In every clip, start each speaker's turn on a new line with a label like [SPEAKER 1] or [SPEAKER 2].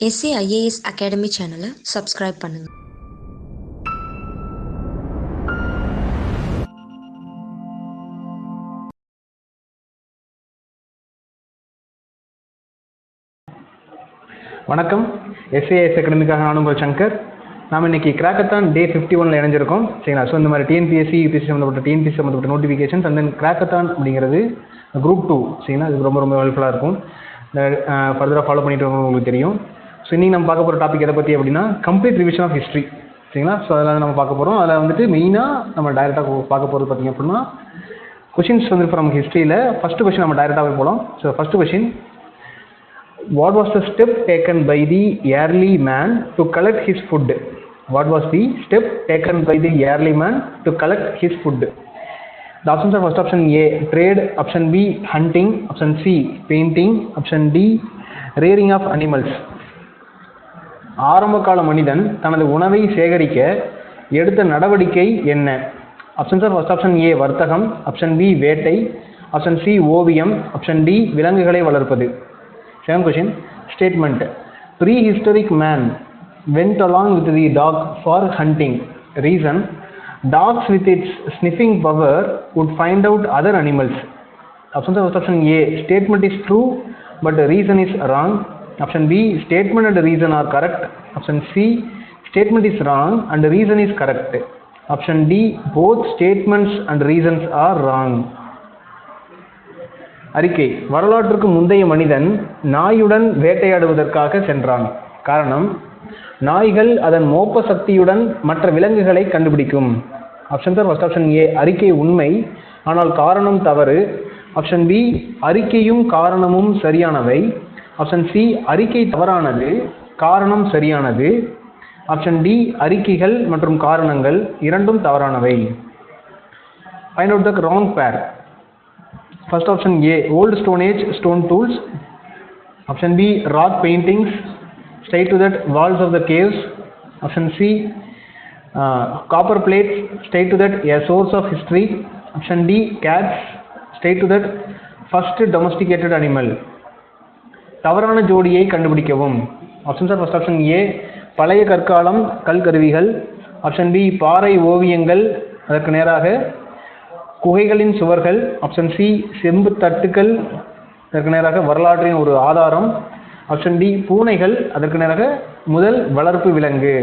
[SPEAKER 1] SAIAS academy சேனலை subscribe பண்ணுங்க.
[SPEAKER 2] வணக்கம். SAIAS அகாடமிக்காக நான் உங்கள் சங்கர். நாம் இன்னைக்கு கிராக்கத்தான் டே 51 இணைஞ்சிருக்கோம். சரிங்களா? ஸோ இந்த மாதிரி டிஎன்பிஎஸ்சி யூபிஎஸ்சி சம்மந்தப்பட்ட நோட்டிஃபிகேஷன்ஸ் அண்ட் தென் கிராக்கத்தான் அப்படிங்கிறது குரூப் 2. சரிங்களா? இது ரொம்ப ஹெல்ப்ஃபுல்லாக இருக்கும். ஃபர்தராக ஃபாலோ பண்ணிட்டு உங்களுக்கு தெரியும். ஸோ இன்றைக்கி நம்ம பார்க்க போகிற டாபிக் எதை பற்றி அப்படின்னா கம்ப்ளீட் ரிவிஷன் ஆஃப் ஹிஸ்ட்ரி. சரிங்களா? ஸோ அதில் நம்ம பார்க்க போகிறோம். அதில் வந்துட்டு மெயினாக நம்ம டைரெக்டாக பார்க்க போகிறது பார்த்திங்க அப்படின்னா கொஷின்ஸ் வந்து ஃப்ரம் ஹிஸ்ட்ரியில் ஃபஸ்ட்டு கொஷின் நம்ம டைரெக்டாகவே போகலாம். So first question, what was the step taken by the early man to collect his food? What was the step taken by the early man to collect his food? The options are: first option A, trade; option B, hunting; option C, painting; option D, rearing of animals. ஆரம்பகால மனிதன் தனது உணவை சேகரிக்க எடுத்த நடவடிக்கை என்ன? Options are: first option ஏ வர்த்தகம்; option B வேட்டை; ஆப்ஷன் சி ஓவியம்; ஆப்ஷன் டி விலங்குகளை வளர்ப்பது. Second question, statement: prehistoric man went along with the dog for hunting. Reason: dogs with its sniffing power would find out other animals. Options are: first option A, statement is true but the reason is wrong; option B, statement and reason are correct; option C, statement is wrong and reason is correct; option D, both statements and reasons are wrong. அறிக்கை: வரலாற்றுக்கு முந்தைய மனிதன் நாயுடன் வேட்டையாடுவதற்காக சென்றான். காரணம்: நாய்கள் அதன் மோப்ப சக்தியுடன் மற்ற விலங்குகளை கண்டுபிடிக்கும். Option are: first option A அறிக்கை உண்மை ஆனால் காரணம் தவறு; ஆப்ஷன் பி அறிக்கையும் காரணமும் சரியானவை; ஆப்ஷன் சி அறிக்கை தவறானது காரணம் சரியானது; ஆப்ஷன் டி அறிக்கைகள் மற்றும் காரணங்கள் இரண்டும் தவறானவை. ஃபைண்ட் அவுட் த ராங் பேர். First option A, old stone age stone tools; option B, rock paintings; straight to that walls of the caves; option C, copper plates; straight to that a source of history; option D, cats; straight to that first domesticated animal. தவறான ஜோடியை கண்டுபிடிக்கவும். Options are: first option ஏ பழைய கற்காலம் கல்கருவிகள்; option B பாறை ஓவியங்கள் அதற்கு நேராக குகைகளின் சுவர்கள்; option C செம்பு தட்டுக்கள் அதற்கு நேராக வரலாற்றின் ஒரு ஆதாரம்; ஆப்ஷன் டி பூனைகள் அதற்கு நேராக முதல் வளர்ப்பு விலங்கு.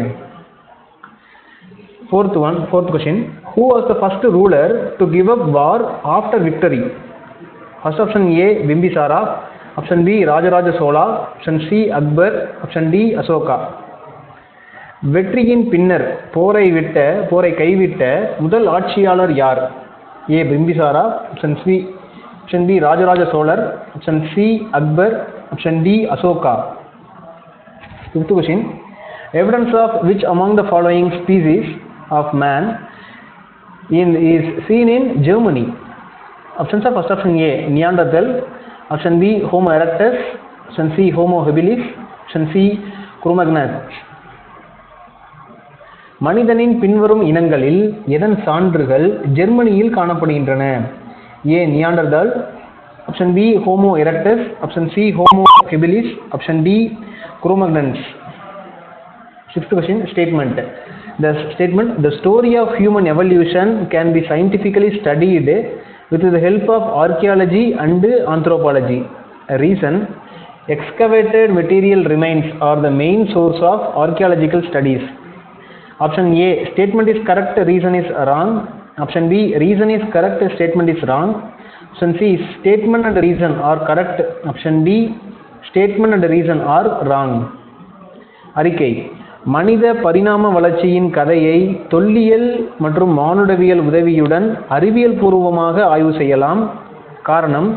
[SPEAKER 2] Fourth question, who was the first ruler to give up war after victory? First option A, Bimbisara; option B Rajaraja Chola; option C Akbar; option D Ashoka. வெற்றியின் பின்னர் போரை கைவிட்ட முதல் ஆட்சியாளர் யார்? A Bimbisara; option B Rajaraja Cholar; option C Akbar; option D Ashoka. Fifth question, evidence of which among the following species of man is seen in Germany? Options are: first option A, Neanderthal; option B, Homo erectus; option C, Homo habilis; option C, Cro-Magnon. மனிதனின் பின்வரும் இனங்களில் எதன் சான்றுகள் ஜெர்மனியில் காணப்படுகின்றன? A Neanderthal; option B homo erectus; option C homo habilis; option D Cro-Magnons. Sixth question, statement. The story of human evolution can be scientifically studied with the help of archaeology and anthropology. Reason: excavated material remains are the main source of archaeological studies. Option A, statement is correct, reason is wrong; option B, reason is correct, statement is wrong; option C, statement and reason are correct; option D, statement and reason are wrong. அறிக்கை: மனித பரிணாம வளர்ச்சியின் கதையை தொல்லியல் மற்றும் மானுடவியல் உதவியுடன் அறிவியல் பூர்வமாக ஆய்வு செய்யலாம். காரணம்: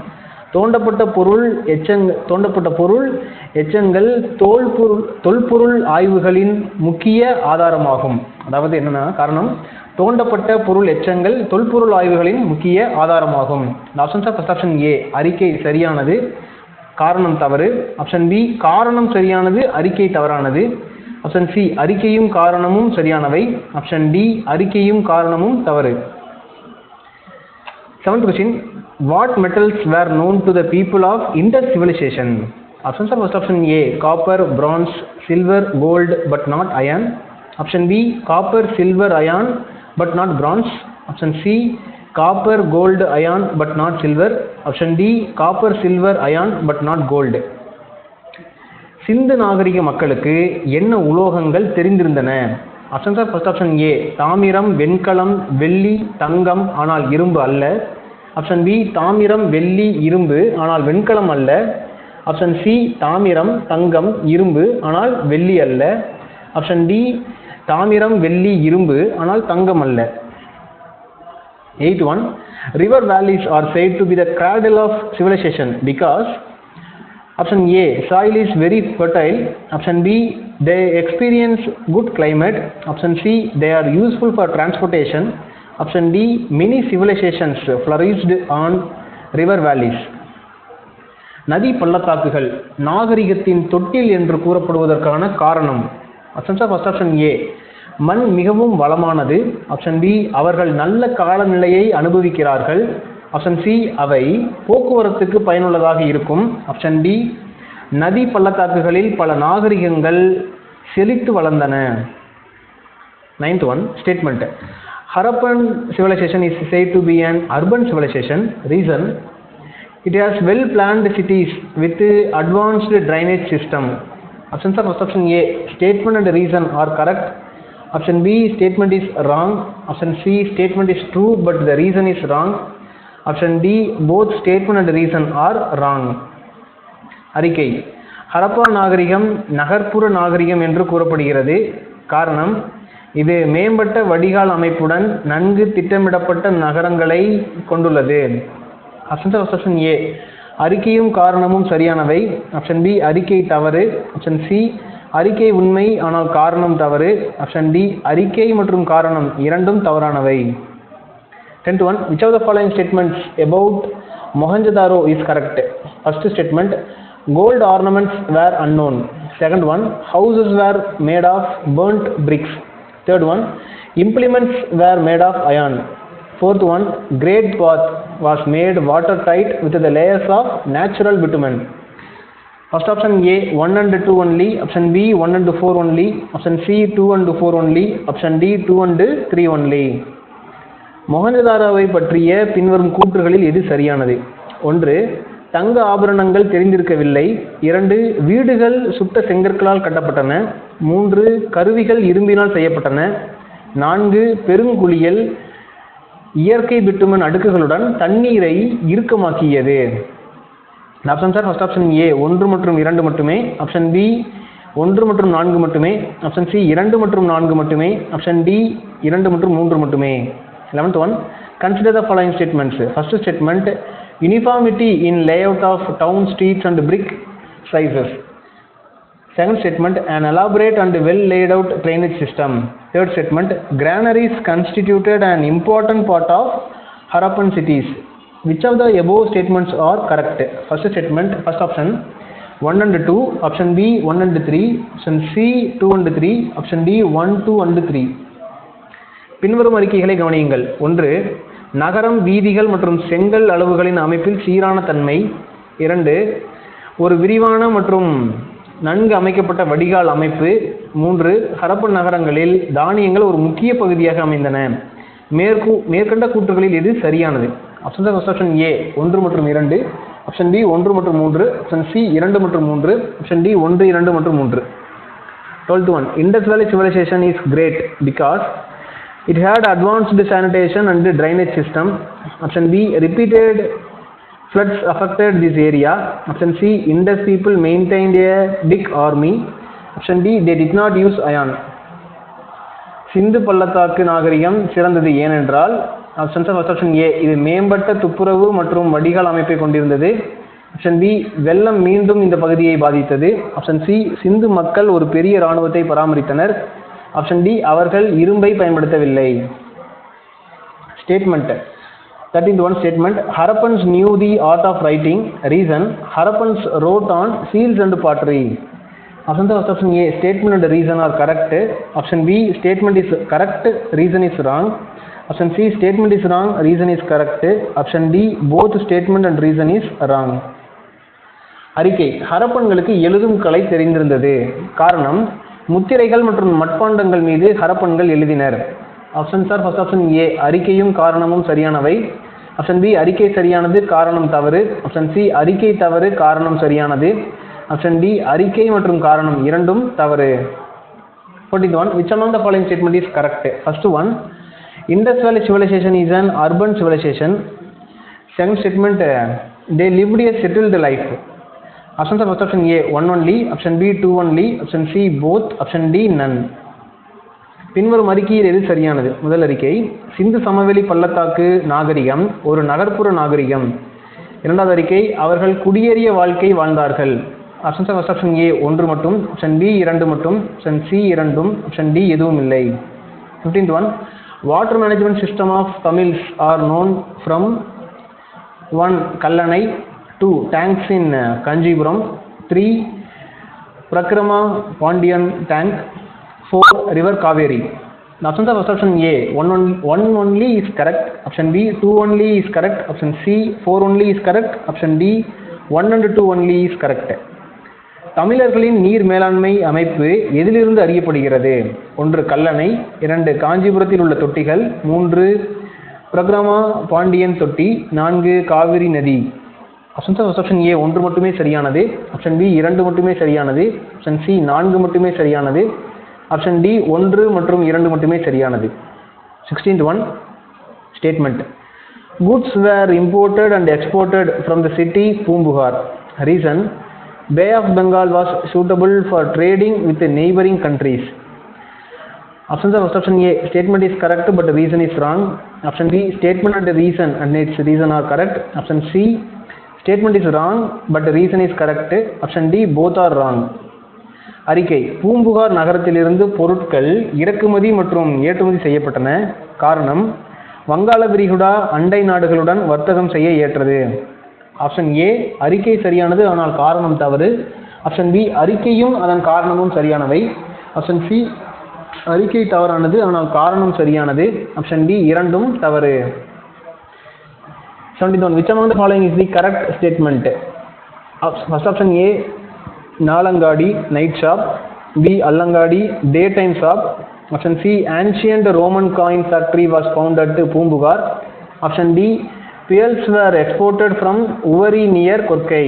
[SPEAKER 2] தோண்டப்பட்ட பொருள் எச்சங்கள் தொல்பொருள் ஆய்வுகளின் முக்கிய ஆதாரமாகும். அதாவது என்னன்னா, காரணம் தோண்டப்பட்ட பொருள் எச்சங்கள் தொல்பொருள் ஆய்வுகளின் முக்கிய ஆதாரமாகும். Options are: first option A அறிக்கை சரியானது காரணம் தவறு; ஆப்ஷன் பி காரணம் சரியானது அறிக்கை தவறானது; ஆப்ஷன் சி அறிக்கையும் காரணமும் சரியானவை; ஆப்ஷன் டி அறிக்கையும் காரணமும் தவறு. Seventh question, what metals were known to the people of Indus civilization? Options are first option A, copper, bronze, silver, gold but not iron. Option B, copper, silver, iron but not bronze. Option C, copper, gold, iron but not silver. Option D, copper, silver, iron but not gold. சிந்து நாகரிக மக்களுக்கு என்ன உலோகங்கள் தெரிந்திருந்தன? Options are first option A, தாமிரம், வெண்கலம், வெள்ளி, தங்கம் ஆனால் இரும்பு அல்ல. ஆப்ஷன் பி, தாமிரம், வெள்ளி, இரும்பு ஆனால் வெண்கலம் அல்ல. ஆப்ஷன் சி, தாமிரம், தங்கம், இரும்பு ஆனால் வெள்ளி அல்ல. ஆப்ஷன் டி, தாமிரம், வெள்ளி, இரும்பு ஆனால் தங்கம் அல்ல. 8th one, river valleys are said to be the cradle of civilization because option A, soil is very fertile. Option B, they experience good climate. Option C, they are useful for transportation. Option D, many civilizations flourished on river valleys. நதி பள்ளத்தாக்குகள் நாகரிகத்தின் தொட்டில் என்று கூறப்படுவதற்கான காரணம். Options are first option ஏ, மண் மிகவும் வளமானது. Option B, அவர்கள் நல்ல காலநிலையை அனுபவிக்கிறார்கள். ஆப்ஷன் சி, அவை போக்குவரத்துக்கு பயனுள்ளதாக இருக்கும். ஆப்ஷன் டி, நதி பள்ளத்தாக்குகளில் பல நாகரிகங்கள் செழித்து வளர்ந்தன. 9th one, statement. Harappan civilization is said to be an urban civilization. Reason, it has well planned cities with advanced drainage system. Options are first option A, statement and reason are correct. Option B, statement is wrong. Option C, statement is true but the reason is wrong. Option D, both statement and reason are wrong. அறிக்கை, ஹரப்பா நாகரிகம் நகர்ப்புற நாகரிகம் என்று கூறப்படுகிறது. காரணம், இது மேம்பட்ட வடிகால் அமைப்புடன் நன்கு திட்டமிடப்பட்ட நகரங்களை கொண்டுள்ளது. ஆப்ஷன் ஆப்ஷன் ஏ, அறிக்கையும் காரணமும் சரியானவை. ஆப்ஷன் பி, அறிக்கை தவறு. ஆப்ஷன் சி, அறிக்கை உண்மை ஆனால் காரணம் தவறு. ஆப்ஷன் டி, அறிக்கை மற்றும் காரணம் இரண்டும் தவறானவை. 10th one, which of the following statements about Mohenjo-daro is correct? First statement, gold ornaments were unknown. Second one, houses were made of burnt bricks. Third one, implements were made of iron. Fourth one, great path was made watertight with the layers of natural bitumen. First option A, 1 and 2 only. Option B, 1 and 4 only. Option C, 2 and 4 only. Option D, 2 and 3 only. மொஹஞ்சதாரோவை பற்றிய பின்வரும் கூற்றுகளில் எது சரியானது? 1, தங்க ஆபரணங்கள் தெரிந்திருக்கவில்லை. 2, வீடுகள் சுட்ட செங்கற்களால் கட்டப்பட்டன. 3, கருவிகள் இரும்பினால் செய்யப்பட்டன. 4, பெருங்குளியல் இயற்கை பிட்டுமன் அடுக்குகளுடன் தண்ணீரை இறுக்கமாக்கியது. Options are first option A, 1 மற்றும் 2 மட்டுமே. ஆப்ஷன் பி, 1 மற்றும் 4 மட்டுமே. ஆப்ஷன் சி, 2 மற்றும் 4 மட்டுமே. ஆப்ஷன் டி, 2 மற்றும் 3 மட்டுமே. 11th one, consider the following statements. First statement, uniformity in layout of town streets and brick sizes. Second statement, an elaborate and well laid out drainage system. Third statement, granaries constituted an important part of Harappan cities. Which of the above statements are correct? First statement, first option 1 and 2. Option B, 1 and 3. Option C, 2 and 3. Option D, 1, 2 and 3. பின்வரும் அறிக்கைகளை கவனியுங்கள். 1, நகரம், வீதிகள் மற்றும் செங்கல் அளவுகளின் அமைப்பில் சீரான தன்மை. 2, ஒரு விரிவான மற்றும் நன்கு அமைக்கப்பட்ட வடிகால் அமைப்பு. 3, ஹரப்பன் நகரங்களில் தானியங்கள் ஒரு முக்கிய பகுதியாக அமைந்தன. மேற்கண்ட கூற்றுகளில் எது சரியானது? ஆப்ஷன் ஆப்ஷன் ஏ, 1 மற்றும் 2. ஆப்ஷன் பி, 1 மற்றும் 3. ஆப்ஷன் சி, 2 மற்றும் 3. ஆப்ஷன் டி, 1, 2 மற்றும் 3. 12th one, Indus Valley civilization is great because it had advanced sanitation and drainage system. Option B, repeated floods affected this area. Option C, Indus people maintained a big army. Option D, they did not use iron. சிந்து பள்ளத்தாக்கு நாகரிகம் சிறந்தது ஏனென்றால் options option A, இது மேம்பட்ட துப்புரவு மற்றும் வடிகால் அமைப்பை கொண்டிருந்தது. ஆப்ஷன் பி, வெள்ளம் மீண்டும் இந்த பகுதியை பாதித்தது. ஆப்ஷன் சி, சிந்து மக்கள் ஒரு பெரிய இராணுவத்தை பராமரித்தனர். ஆப்ஷன் டி, அவர்கள் இரும்பை பயன்படுத்தவில்லை. Statement, 13th one statement, Harappans knew the art of writing. Reason, Harappans wrote on seals and pottery. Option A, statement and reason are correct. Option B, statement is correct, reason is wrong. Option C, statement is wrong, reason is correct. Option D, both statement and reason is wrong. அறிக்கை ஹரப்பன்களுக்கு எழுதும் கலை தெரிந்திருந்தது. காரணம் முத்திரைகள் மற்றும் மட்பாண்டங்கள் மீது ஹரப்பன்கள் எழுதினர். Options are first option A அறிக்கையும் காரணமும் சரியானவை. ஆப்ஷன் பி அறிக்கை சரியானது காரணம் தவறு. ஆப்ஷன் சி அறிக்கை தவறு காரணம் சரியானது. ஆப்ஷன் டி அறிக்கை மற்றும் காரணம் இரண்டும் தவறு. 41 which among the following statement is correct? First one, Indus Valley civilization is an urban civilization. Second statement, they lived a settled life. Options are first option A one only, option B two only, option C both, option D none. பின்வரும் அறிக்கையில் எது சரியானது? முதல் அறிக்கை, சிந்து சமவெளி பள்ளத்தாக்கு நாகரிகம் ஒரு நகர்ப்புற நாகரிகம். இரண்டாவது அறிக்கை, அவர்கள் குடியேறிய வாழ்க்கை வாழ்ந்தார்கள். ஆப்ஷன்ஸ் ஃபர்ஸ்ட் ஆப்ஷன் ஏ ஒன்று மட்டும், ஆப்ஷன் பி இரண்டு மட்டும், ஆப்ஷன் சி இரண்டும், ஆப்ஷன் டி எதுவும் இல்லை. 15th one, water management system of Tamils are known from 1 Kallanai, 2 tanks in Kanchipuram, 3 Parakrama Pandiyan tank, 4 river Kaveri. The options are first option A one only is correct, option B 2 only is correct, option C 4 only is correct, option D 1 and 2 only is correct. தமிழர்களின் நீர் மேலாண்மை அமைப்பு எதிலிருந்து அறியப்படுகிறது? 1 கல்லணை, 2 காஞ்சிபுரத்தில் உள்ள தொட்டிகள், 3 பிரக்ரமா பாண்டியன் தொட்டி, 4 காவிரி நதி. ஆப்ஷன்ஸ் ஃபர்ஸ்ட் ஆப்ஷன் ஏ ஒன்று மட்டுமே சரியானது, ஆப்ஷன் பி இரண்டு மட்டுமே சரியானது, ஆப்ஷன் சி 4 மட்டுமே சரியானது, ஆப்ஷன் டி 1 மற்றும் 2 மட்டுமே சரியானது. 16th one statement, goods were imported and exported from the city Poombuhar. Reason, Bay of Bengal was suitable for trading with the neighboring countries. Options are first option A statement is correct but the reason is wrong. Option B statement and the its reason are correct. Option C statement is wrong but the reason is correct. Option D both are wrong. அறிக்கை, பூம்புகார் நகரத்திலிருந்து பொருட்கள் இறக்குமதி மற்றும் ஏற்றுமதி செய்யப்பட்டன. காரணம், வங்காள விரிகுடா அண்டை நாடுகளுடன் வர்த்தகம் செய்ய ஏற்றது. ஆப்ஷன் ஏ அறிக்கை சரியானது ஆனால் காரணம் தவறு. ஆப்ஷன் பி அறிக்கையும் அதன் காரணமும் சரியானவை. ஆப்ஷன் சி அறிக்கை தவறானது ஆனால் காரணம் சரியானது. ஆப்ஷன் டி இரண்டும் தவறு. 71 which among the following is the correct statement? First option A Nalangadi night shop, B Allangadi day time shop, option C ancient Roman coin factory was found at Poompuhar, option D pearls were exported from Uvari near Korkai.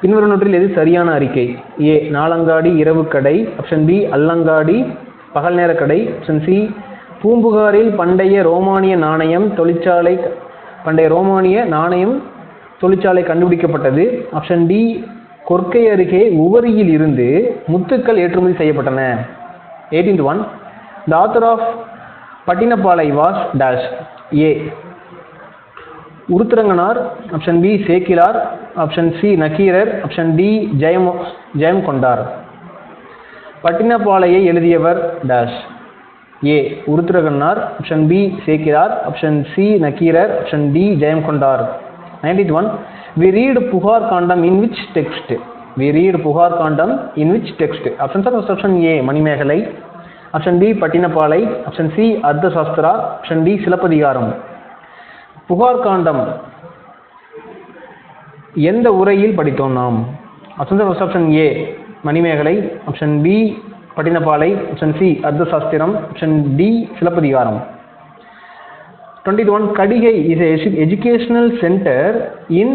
[SPEAKER 2] பின்வருவனவற்றில் எது சரியான அறிக்கை? ஏ நாலங்காடி இரவு கடை, option B அல்லங்காடி பகல் நேர கடை, option C பூம்புகாரில் பண்டைய ரோமானிய நாணயம் தொழிற்சாலை கண்டுபிடிக்கப்பட்டது, ஆப்ஷன் டி கொர்க்கை அருகே உவரியில் இருந்து முத்துக்கள் ஏற்றுமதி செய்யப்பட்டன. 18th one, the author of Pattinappalai was dash. A Uruthirangannar, option B Sekkizhar, option C Nakkeerar, option D Jayam Kondar. பட்டினப்பாலையை எழுதியவர் dash. A Uruthirangannar, option B Sekkizhar, option C Nakkeerar, option D Jayam Kondar. 19th one, we read Puhar Kandam in which text? We read Puhar Kandam in which text? Options are first option A Manimekalai, option B Pattinappalai, option C Artha Shastra, option D Silappatikaram. புகார் காண்டம் எந்த உரையில் படித்தோம் நாம்? Options are first option A Manimekalai, option B Pattinappalai, option C Artha Sastram, option D Silappathikaram. 21 Kadigai is a educational center in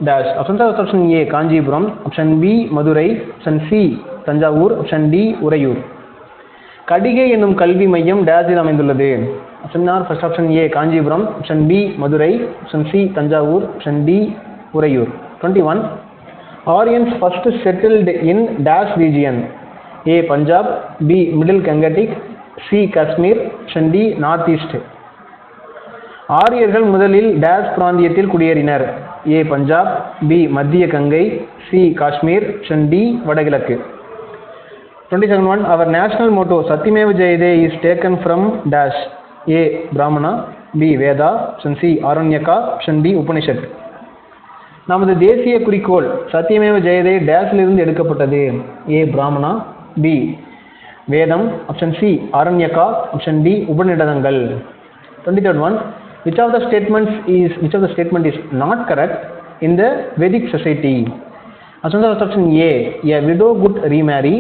[SPEAKER 2] dash. Option A Kanchipuram, option B Madurai, option C Thanjavur, option D Uraiyur. Kadigai என்னும் கல்வி மையம் டேஷில் அமைந்துள்ளது. Option are first option A Kanchipuram, option B Madurai, option C Thanjavur, option D Uraiyur. 21 Aryans first settled in dash region. A Punjab, B middle Gangetic, C Kashmir, option D north east. ஆரியர்கள் முதலில் dash பிராந்தியத்தில் குடியேறினர். A Punjab, B மத்திய Gangai, C Kashmir, option D வடகிழக்கு. 22nd one, our national motto Satyameva Jayate is taken from dash. A Brahmana, B Veda, option C Aranyaka, option D Upanishad. நமது தேசிய குறிக்கோள் சத்தியமேவ ஜெயதே டேஷிலிருந்து எடுக்கப்பட்டது. ஏ Brahmana, B Vedam, option C Aranyaka, option D உபநிடதங்கள். 23rd one, which of the statement is not correct in the Vedic society? Option A, a widow could remarry.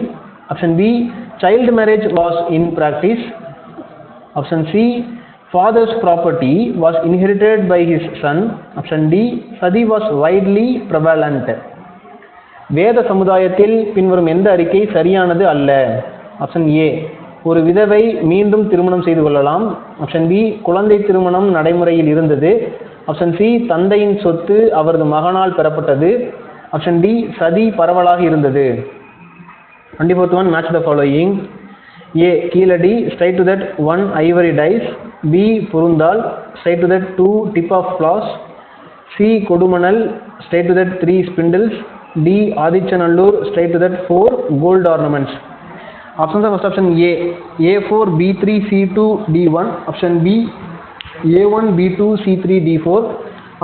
[SPEAKER 2] Option B, child marriage was in practice. Option C, father's property was inherited by his son. Option D, sati was widely prevalent. வேத சமுதாயத்தில் பின்வரும் எந்த அறிக்கை சரியானது அல்ல? Option A, ஒரு விதவை மீண்டும் திருமணம் செய்து கொள்ளலாம். ஆப்ஷன் பி, குழந்தை திருமணம் நடைமுறையில் இருந்தது. ஆப்ஷன் சி, தந்தையின் சொத்து அவரது மகனால் பெறப்பட்டது. ஆப்ஷன் டி, சதி பரவலாக இருந்தது. 24th one, match the following. A, Keezhadi, straight to that 1 ivory dice. B, பொருந்தால், straight to that 2 tip of floss. C, Kodumanal, straight to that 3 spindles. D, Adichanallur, straight to that 4 gold ornaments. Options are first option A, A4, B3, C2, D1. Option B, A1, B2, C3, D4.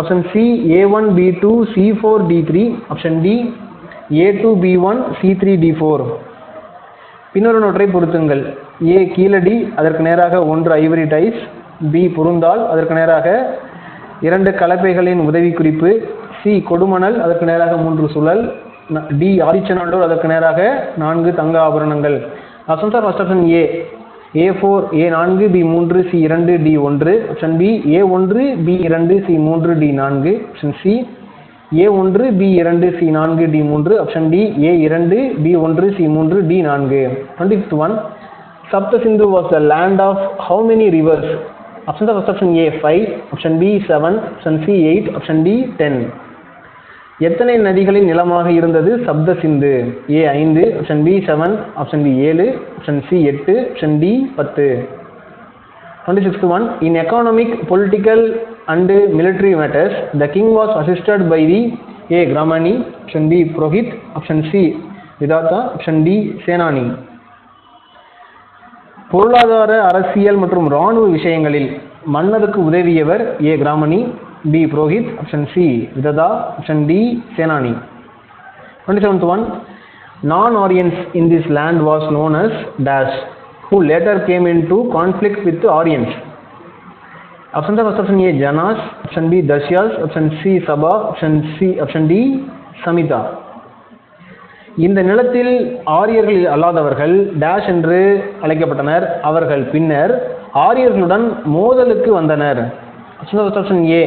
[SPEAKER 2] Option C, A1, B2, C4, D3. Option D, A2, B1, C3, D4. பின்னொரு நோட்டை பொருத்துங்கள். A, Keezhadi, அதற்கு நேராக 1 Ivory dies. B, பொருந்தால், அதற்கு நேராக 2 கலப்பைகளின் உதவி குறிப்பு. C, Kodumanal, அதற்கு நேராக 3 சுழல். D, ஆதிச்சநல்லூர், அதற்கு நேராக 4 தங்க ஆபரணங்கள். Options are first option A, A4, A4, B3, C2, D1. Option B, A1, B2, C3, D4. Option C, A1, B2, C4, D3. Option D, A2, B1, C3, D4. 25th one, Saptasindhu was the land of how many rivers? Options are first option A, 5. Option B, 7. Option C, 8. Option D, 10. எத்தனை நதிகளின் நிலமாக இருந்தது சப்த சிந்து? A, 5. Option B, 7. Option B, 7. Option C, 8. Option D, 10. 26th one, in economic, political and military matters, the king was assisted by the A, Gramani. Option B, Purohit. Option C, Vidata. Option D, Senani. பொருளாதார, அரசியல் மற்றும் இராணுவ விஷயங்களில் மன்னருக்கு உதவியவர் A, Gramani. B, Purohit. Option C, Vidatha. Option D, Senani. 27th one, non-Aryans in this land was known as dash, who later came into conflict with the Aryans. Options are first option A, Janas. Option B, Dashyas. Option C, Sabha. Option D, Samita. இந்த நிலத்தில் ஆரியர்கள் அல்லாதவர்கள் dash என்று அழைக்கப்பட்டனர். அவர்கள் பின்னர் ஆரியர்களுடன் மோதலுக்கு வந்தனர். Option A,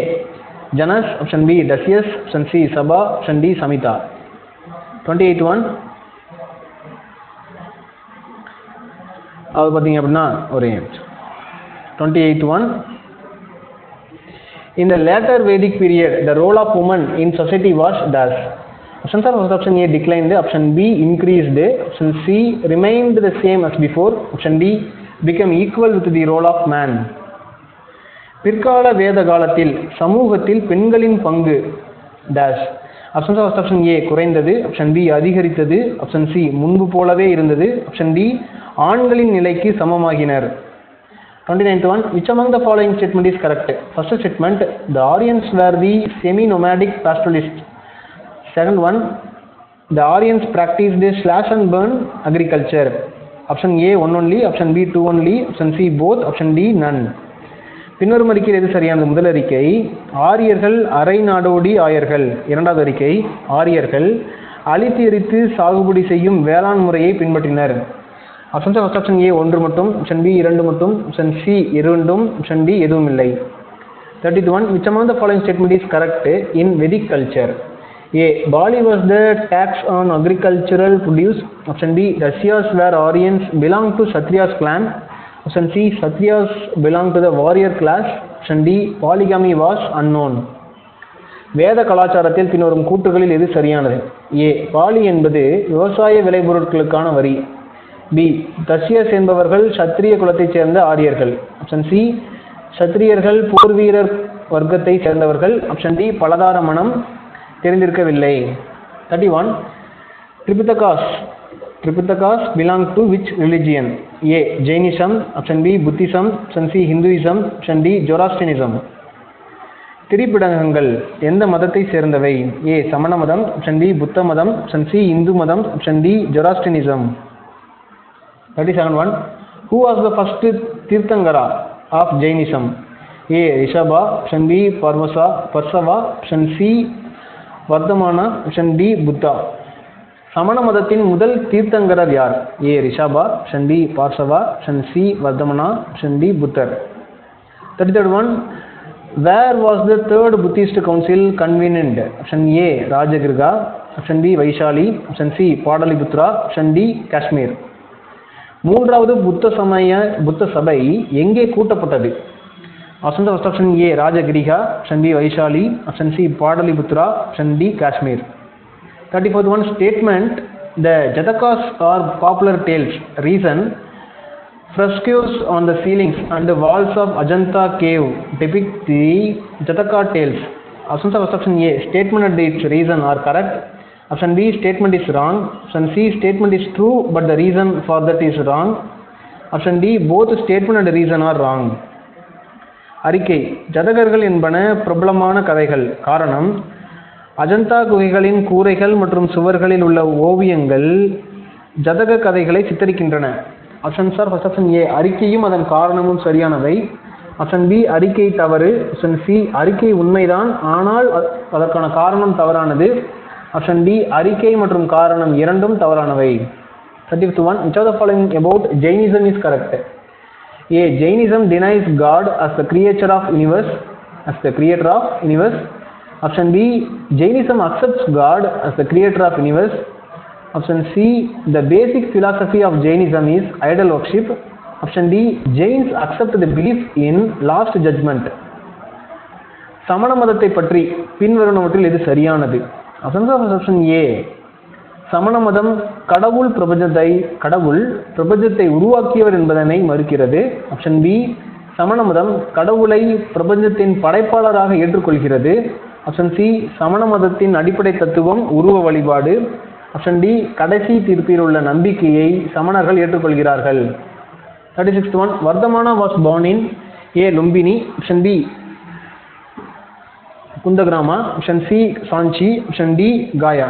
[SPEAKER 2] Janas. Option B, Dasyus. Option C, Sabha. Option D, Samiti. 28th one, அது பார்த்தீங்க அப்படின்னா ஒரு 28th one, in the later Vedic period the role of women in society was dash. Options are first option A, declined. Option B, increased. Option C, remained the same as before. Option D, became equal with the role of man. பிற்கால வேத காலத்தில் சமூகத்தில் பெண்களின் பங்கு dash. Options are first option A, குறைந்தது. Option B, அதிகரித்தது. Option C, முன்பு போலவே இருந்தது. Option D, ஆண்களின் நிலைக்கு சமமாகினர். 29th one, which among the following statement is correct? First statement, the Aryans were the semi-nomadic pastoralists. Second one, the Aryans practiced slash and burn agriculture. Option A, one only. Option B, two only. Option C, both. Option D, none. பின்வரும் அறிக்கையில் எது சரியானது? முதல் அறிக்கை, ஆரியர்கள் அரை நாடோடி ஆயர்கள். இரண்டாவது அறிக்கை, ஆரியர்கள் அழித்து எரித்து சாகுபடி செய்யும் வேளாண் முறையை பின்பற்றினர். ஆப்ஷன் ஃபர்ஸ்ட் ஆப்ஷன் ஏ, ஒன்று மட்டும். ஆப்ஷன் பி, 2 மட்டும். Option C, 2. ஆப்ஷன் டி, எதுவும் இல்லை. 30th one, which among the following statement is correct in Vedic culture? A, Bali was the tax on agricultural produce. Option B, Dasyas were Aryans belong to Kshatriyas clan. Option C, Kshatriyas belong to the warrior class. Option D, polygamy was unknown. வேத கலாச்சாரத்தில் பின்வரும் கூற்றுகளில் எது சரியானது? A, poly என்பது விவசாய விளைபொருட்களுக்கான வரி. B, தஸ்யஸ் என்பவர்கள் சத்திரிய குலத்தைச் சேர்ந்த ஆரியர்கள். ஆப்ஷன் சி, சத்திரியர்கள் போர் வீரர் வர்க்கத்தை சேர்ந்தவர்கள். ஆப்ஷன் டி, பலதார மனம் தெரிந்திருக்கவில்லை. 31, Tripitakas belong to which religion? A, Jainism. Option B, Buddhism. Option C, Hinduism. Option D, Zoroastrianism. திரிபிடகங்கள் எந்த மதத்தை சேர்ந்தவை? A, சமண மதம். Option B, புத்த மதம். Option C, இந்து மதம். Option D, Zoroastrianism. 37 one, who was the first Tirthangara of Jainism? A, Rishabha. Option B, Parsava. Option C, Vardhamana, option D Buddha. சமண மதத்தின் முதல் தீர்த்தங்கரர் யார்? A Rishabha, option D Parsava, option C Vardhamana, option D Buddhar. 33rd one, where was the third Buddhist council convened? Option A Rajagriha, option B Vaishali, option C Pataliputra, option D Kashmir. மூன்றாவது புத்த சபை எங்கே கூட்டப்பட்டது? Option A Rajagriha, option B Vaishali, option C Pataliputra, option D Kashmir. 34th one, statement the Jatakas are popular tales. Reason: frescoes on the ceilings and the walls of Ajanta cave depict the Jataka tales. Option A, statement and its reason are correct. Option B, statement is wrong. Option C, statement is true but the reason for that is wrong. Option D, both statement and reason are wrong. அறிக்கை: ஜதகர்கள் என்பன பிரபலமான கதைகள். காரணம்: அஜந்தா குகைகளின் கூரைகள் மற்றும் சுவர்களில் உள்ள ஓவியங்கள் ஜதக கதைகளை சித்தரிக்கின்றன. Options are: first option A அறிக்கையும் அதன் காரணமும் சரியானவை. ஆப்ஷன் பி அறிக்கை தவறு. ஆப்ஷன் சி அறிக்கை உண்மைதான் ஆனால் அதற்கான காரணம் தவறானது. ஆப்ஷன் டி அறிக்கை மற்றும் காரணம் இரண்டும் தவறானவை. 35th one, which of the following about Jainism is correct? A, Jainism denies God as the creator of universe. Option B, Jainism accepts God as the creator of universe. Option C, the basic philosophy of Jainism is idol worship. Option D, Jains accept the belief in last judgment. சமண மதத்தை பற்றி பின்வருவனவற்றில் எது சரியானது? Option A சமண மதம் கடவுள் பிரபஞ்சத்தை உருவாக்கியவர் என்பதனை மறுக்கிறது. ஆப்ஷன் பி சமண மதம் கடவுளை பிரபஞ்சத்தின் படைப்பாளராக ஏற்றுக்கொள்கிறது. ஆப்ஷன் சி சமண மதத்தின் அடிப்படை தத்துவம் உருவ வழிபாடு. ஆப்ஷன் டி கடைசி தீர்ப்பில் உள்ள நம்பிக்கையை சமணர்கள் ஏற்றுக்கொள்கிறார்கள். 36th one, Vardhamana was born in A, Lumbini. Option B Kundagrama. Option C Sanchi. Option D Gaya.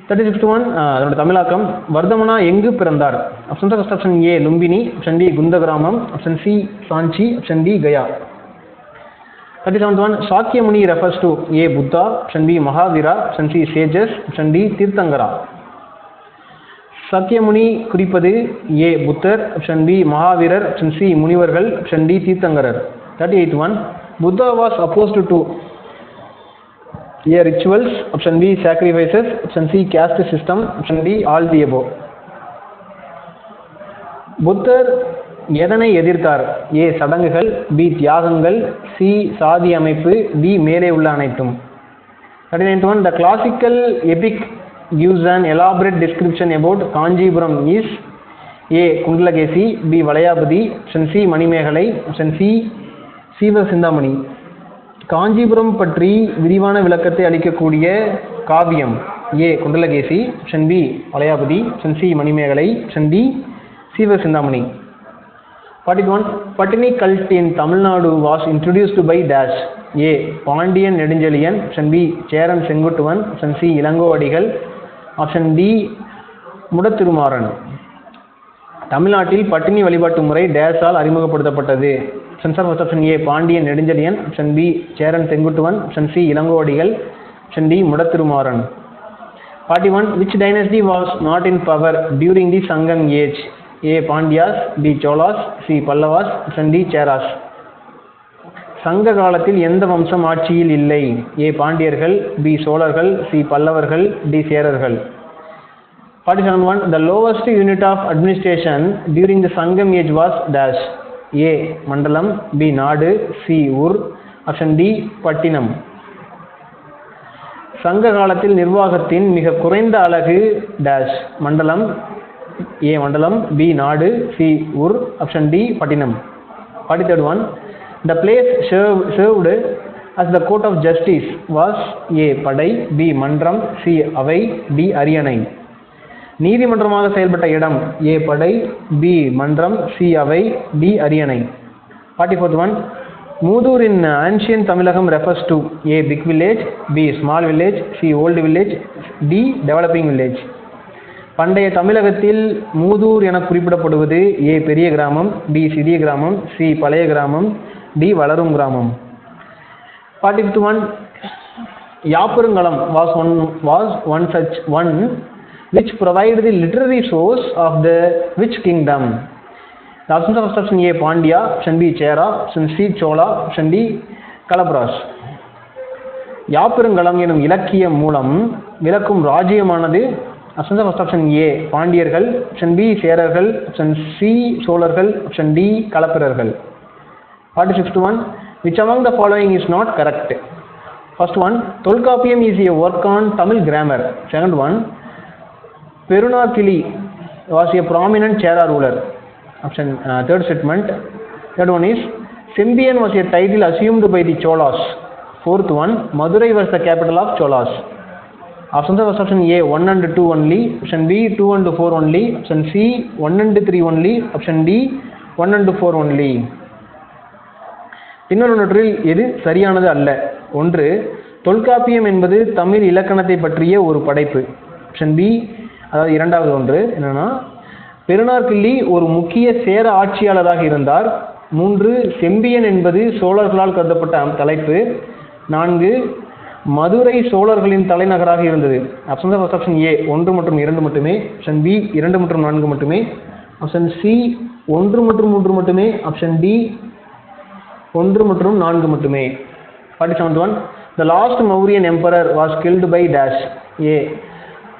[SPEAKER 2] 36th one, அதோட தமிழாக்கம்: வர்தமனா எங்கு பிறந்தார்? Option A Lumbini. Option D Kundagramam. Option C Sanchi. Option D Gaya. 37th one, Shakyamuni refers to A, Buddha. Option B Mahavira. Option C sages. Option D Tirthankara. Shakyamuni குறிப்பது A Buddhar. Option B Mahavirar. Option C முனிவர்கள். Option D Tirthankara. 38th one, Buddha was opposed to A, rituals. Option B, sacrifices. Option C, caste system. Option D, all the above. புத்தர் எதனை எதிர்த்தார்? ஏ சடங்குகள். B தியாகங்கள். C சாதி அமைப்பு. D மேலே உள்ள அனைத்தும். 39th one, the classical epic gives an elaborate description about Kanjipuram is A, Kundalakesi. B Valayapathi. Option C Manimekalai. Option C Seeva Chintamani. Kanchipuram பற்றி விரிவான விளக்கத்தை அளிக்கக்கூடிய காவியம் A Kundalakesi. Option B Valayapathi. Option C Manimekalai. Option D Seeva Chintamani. 41, Pattini cult in Tamil Nadu was introduced by dash. A Pandiyan Nedunchezhiyan. Option B Cheran Senguttuvan. Option C Ilangovadigal. Option D Mudathirumaran. தமிழ்நாட்டில் பட்டினி வழிபாட்டு முறை டேஷால் அறிமுகப்படுத்தப்பட்டது. Option A Pandiyan Nedunchezhiyan. Option B Cheran Senguttuvan. Option C Ilangovadigal. Option D Mudathirumaran. 41, which dynasty was not in power during the Sangam age? A, Pandyas. B Cholas. C Pallavas. Option D Cheras. சங்க காலத்தில் எந்த வம்சம் ஆட்சியில் இல்லை? ஏ பாண்டியர்கள். பி சோழர்கள். சி பல்லவர்கள். D சேரர்கள். 47, the lowest unit of administration during the Sangam age was dash. A, மண்டலம். பி நாடு. சி ஊர். ஆப்ஷன் டி பட்டினம். சங்க காலத்தில் நிர்வாகத்தின் மிக குறைந்த அலகு டேஷ். மண்டலம். ஏ மண்டலம். பி நாடு. சி ஊர். ஆப்ஷன் டி பட்டினம். 43rd one, the place served as the court of justice was A, படை. பி மன்றம். சி அவை. டி அரியணை. நீதிமன்றமாக செயல்பட்ட இடம் ஏ படை. பி மன்றம். சி அவை. டி அரியணை. 44th one, Muthur in ancient Tamilagam refers to A, big village. B, small village. C, old village. D, developing village. பண்டைய தமிழகத்தில் மூதூர் என குறிப்பிடப்படுவது ஏ பெரிய கிராமம். பி சிறிய கிராமம். சி பழைய கிராமம். டி வளரும் கிராமம். 45th one, Yapurungalam was one such one which provided the literary source of the which kingdom? The options are option A Pandya, option B Chera, option C Chola, option D Kalabras. Yapparungalam எனும் இலக்கிய மூலம் விளக்கும் ராஜ்யமானது options are option A பாண்டியர்கள், option B சேரர்கள், option C சோழர்கள், option D களப்பிரர்கள். 46th one, which among the following is not correct? First one, Tolkappiyam is a work on Tamil grammar. Second one, Perunakili was a prominent Chera ruler. Option third statement. Third one is Sembian was a title assumed by the Cholas. Fourth one, Madurai was the capital of Cholas. Options are option A 1 and 2 only, option B 2 and 4 only, option C 1 and 3 only, option D 1 and 4 only. பின்னொன்றில் எது சரியானது அல்ல? ஒன்று, தொல்காப்பியம் என்பது தமிழ் இலக்கணத்தை பற்றிய ஒரு படைப்பு. Option B, அதாவது இரண்டாவது ஒன்று என்னன்னா, பெருநார்கிள்ளி ஒரு முக்கிய சேர ஆட்சியாளராக இருந்தார். 3, செம்பியன் என்பது சோழர்களால் கருதப்பட்ட தலைப்பு. 4, மதுரை சோழர்களின் தலைநகராக இருந்தது. ஆப்ஷன் ஏ 1 மற்றும் 2 மட்டுமே, ஆப்ஷன் பி 2 மற்றும் 4 மட்டுமே, ஆப்ஷன் சி 1 மற்றும் 3 மட்டுமே, ஆப்ஷன் டி 1 மற்றும் 4 மட்டுமே. 47th one, the last Mauryan emperor was killed by dash. A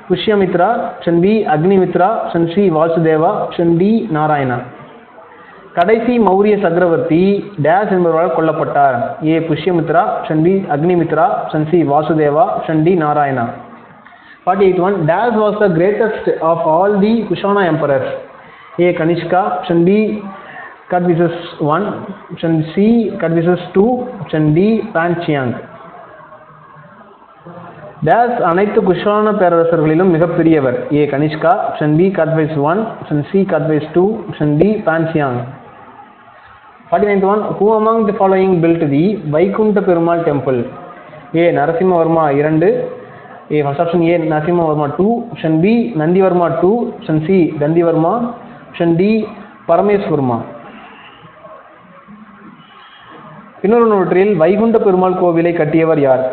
[SPEAKER 2] Pushyamitra, option B Agnimitra, option C Vasudeva, option D Narayana. கடைசி மௌரிய சக்கரவர்த்தி டேஷ் என்பவரால் கொல்லப்பட்டார். A Pushyamitra, option B Agnimitra, option C Vasudeva, option D Narayana. 48th one, dash was the greatest of all the Kushana emperors. A Kanishka, option B Kadphises 1, option C Kadphises 2, option D பான்சியாங். Dash அனைத்து குஷான பேரரசர்களிலும் மிகப்பெரியவர். A Kanishka, option B Kadphises 1, option C Kadphises 2, option D பான்சியாங். 49th one, who among the following built the Vaikunta Perumal temple? A Narasimhavarma 2, A first option A Narasimhavarma 2, option B Nandivarma 2, option C Dandivarma, option D Paramesvarma. பின்னொன்றில் வைகுண்ட பெருமாள் கோவிலை கட்டியவர் யார்?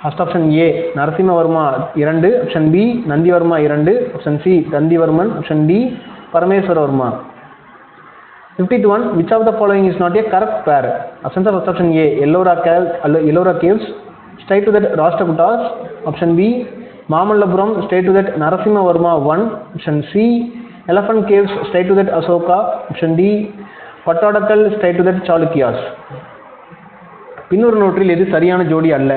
[SPEAKER 2] First option A Narasimhavarma 2, option B Nandivarma 2, option C Dantivarman, option D Parameswaravarma. 50th one, which of the following is not a correct pair? Options are option A Ellora caves, straight to that Rashtrakutas, option B Mamallapuram, straight to that Narasimhavarma 1, option C Elephant caves, straight to that Asoka, option D Pattadakal, straight to that Chalukyas. பின்னொரு நோற்றில் எது சரியான ஜோடி அல்ல?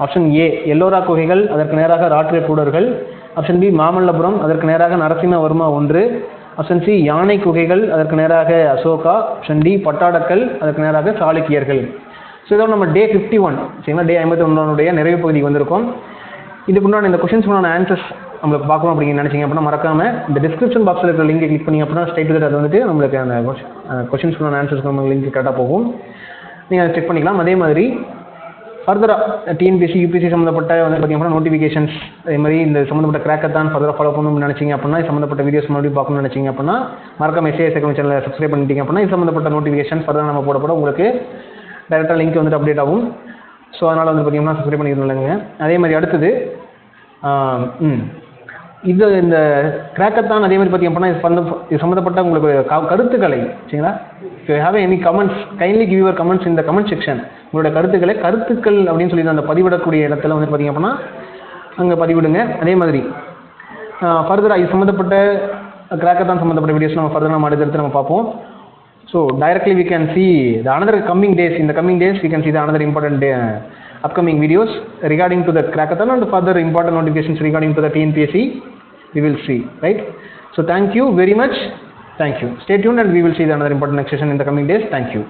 [SPEAKER 2] Option A Ellora குகைகள், அதற்கு நேராக ராட்டிரகூடர்கள், option B Mamallapuram, அதற்கு நேராக நரசிம்மவர்மா 1, ஆப்ஷன் சி யானை குகைகள், அதற்கு நேராக அசோகா, ஆப்ஷன் டி பட்டாடக்கல், அதற்கு நேராக சாளுக்கியர்கள். ஸோ இதோட நம்ம டே 51 சரிங்களா, டே 51 நிறைவு பகுதிக்கு வந்திருக்கோம். இதுக்குண்டான இந்த கொஷின்ஸ்க்குண்டான ஆன்சர்ஸ் நம்மளுக்கு பார்க்கணும் அப்படின்னு நினச்சிங்க அப்படின்னா மறக்காமல் இந்த டிஸ்கிரிப்ஷன் பாக்ஸில் இருக்கிற லிங்கை கிளிக் பண்ணி அப்படின்னா ஸ்ட்ரைட் டு அது வந்துட்டு நம்மளுக்கு அந்த கொஷின்ஸ்க்குண்டான ஆன்சர்ஸ்க்கு நம்ம லிங்க் கரெக்டாக போகும், நீங்கள் அதை செக் பண்ணிக்கலாம். அதே மாதிரி ஃபர்தராக டிஎன்பிஎஸ்சி யூபிஎஸ்சி சம்மந்தப்பட்ட வந்து பார்த்தீங்கன்னா நோட்டிஃபிகேஷன்ஸ் அதே மாதிரி இந்த சம்மந்தப்பட்ட கிராக்கத்தான் ஃபர்தராக ஃபாலோ பண்ணணும்னு நினச்சிங்க அப்படின்னா சம்மந்தப்பட்ட வீடியோஸ் மறுபடியும் பார்க்கணும்னு நினச்சிங்க அப்படின்னா மறக்காம எஸ்ஏஎஸ் அகாடமி சேனலை சப்ஸ்கிரைப் பண்ணிட்டீங்க அப்படின்னா இது சம்மந்தப்பட்ட நோட்டிஃபிகேஷன் ஃபர்தராக நம்ம போட உங்களுக்கு டேரெக்டாக லிங்க் வந்துட்டு அப்டேட் ஆகும். ஸோ அதனால் வந்து பார்த்தீங்கன்னா சப்ஸ்கிரைப் பண்ணிக்கணும்லங்க. அதே மாதிரி அடுத்தது இது இந்த கிராக்கத்தான் அதே மாதிரி பார்த்தீங்க அப்படின்னா இது சம்மந்தப்பட்ட உங்களுக்கு கருத்துக்களை சரிங்களா, if you have any comments kindly give your comments in the comment section. உங்களோட கருத்துக்கள் அப்படின்னு சொல்லி அந்த பதிவிடக்கூடிய இடத்துல வந்து பார்த்தீங்க அப்படின்னா அங்கே பதிவிடுங்க. அதே மாதிரி ஃபர்தராக இது சம்மந்தப்பட்ட கிராக்கத்தான் சம்மந்தப்பட்ட வீடியோஸ் நம்ம ஃபர்தராக நம்ம அடுத்தடுத்து நம்ம பார்ப்போம். So directly we can see the another coming days, in the coming days we can see the another important upcoming videos regarding to the Krakathon and further important notifications regarding to the TNPSC we will see, right? So thank you very much, thank you, stay tuned and we will see the another important next session in the coming days. Thank you.